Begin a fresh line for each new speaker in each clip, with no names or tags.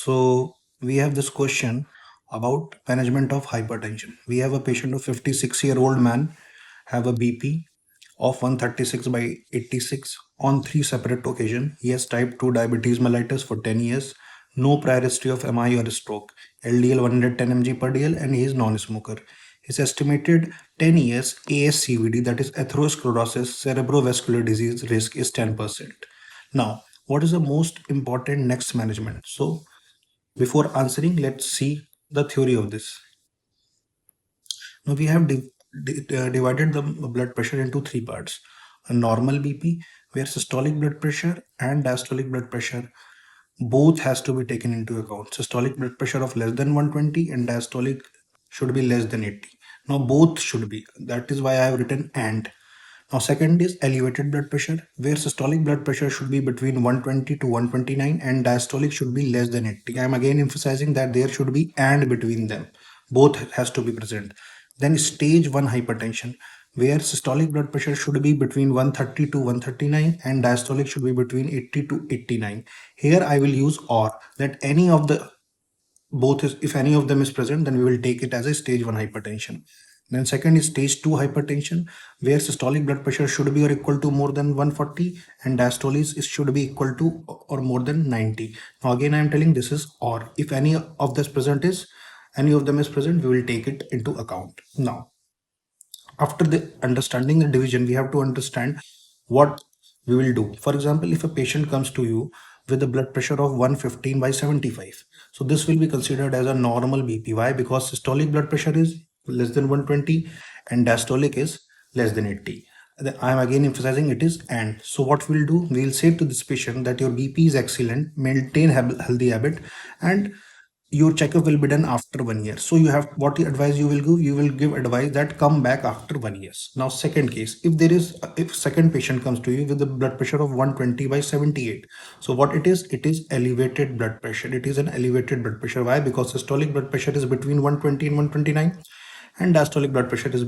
So we have this question about management of hypertension. We have a patient of 56-year-old man have a BP of 136 by 86 on three separate occasions. He has type 2 diabetes mellitus for 10 years, no prior history of MI or stroke, LDL 110 mg per dl, and he is non-smoker. His estimated 10 years ASCVD, that is atherosclerosis, cerebrovascular disease risk is 10%. Now, what is the most important next management? So before answering, let's see the theory of this. Now we have divided the blood pressure into three parts. A normal BP, where systolic blood pressure and diastolic blood pressure both has to be taken into account. Systolic blood pressure of less than 120 and diastolic should be less than 80. Now both should be. That is why I have written and. Now second is elevated blood pressure, where systolic blood pressure should be between 120 to 129 and diastolic should be less than 80. I am again emphasizing that there should be and between them. Both has to be present. Then stage 1 hypertension, where systolic blood pressure should be between 130 to 139 and diastolic should be between 80 to 89. Here I will use or, that any of the both is, if any of them is present, then we will take it as a stage 1 hypertension. Then second is stage 2 hypertension, where systolic blood pressure should be or equal to more than 140 and diastolic is should be equal to or more than 90. Now again I am telling this is or, if any of this present is any of them is present, we will take it into account. Now after the understanding the division, we have to understand what we will do. For example, if a patient comes to you with a blood pressure of 115 by 75, so this will be considered as a normal BP. Why? Because systolic blood pressure is less than 120 and diastolic is less than 80. I am again emphasizing it is and. So what we'll do, we'll say to this patient that your BP is excellent, maintain healthy habit, and your checkup will be done after 1 year. So you have what advice you will give? You will give advice that come back after 1 year. Now second case, if second patient comes to you with a blood pressure of 120 by 78, so what it is? It is elevated blood pressure. It is an elevated blood pressure. Why? Because systolic blood pressure is between 120 and 129 and diastolic blood pressure is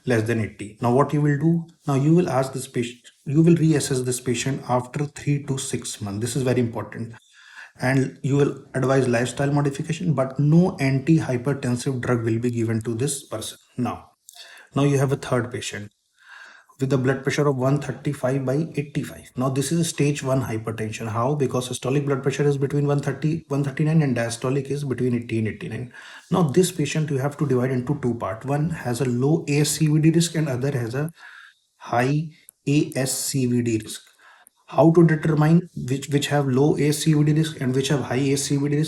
less than 80. Now what you will do? Now you will ask this patient, you will reassess this patient after 3 to 6 months. This is very important, and you will advise lifestyle modification, but no anti-hypertensive drug will be given to this person. Now you have a third patient with a blood pressure of 135 by 85. Now this is a stage 1 hypertension. How? Because systolic blood pressure is between 130 139 and diastolic is between 80 and 89. Now this patient you have to divide into two parts. One has a low ASCVD risk and other has a high ASCVD risk. How to determine which have low ASCVD risk and which have high ASCVD risk?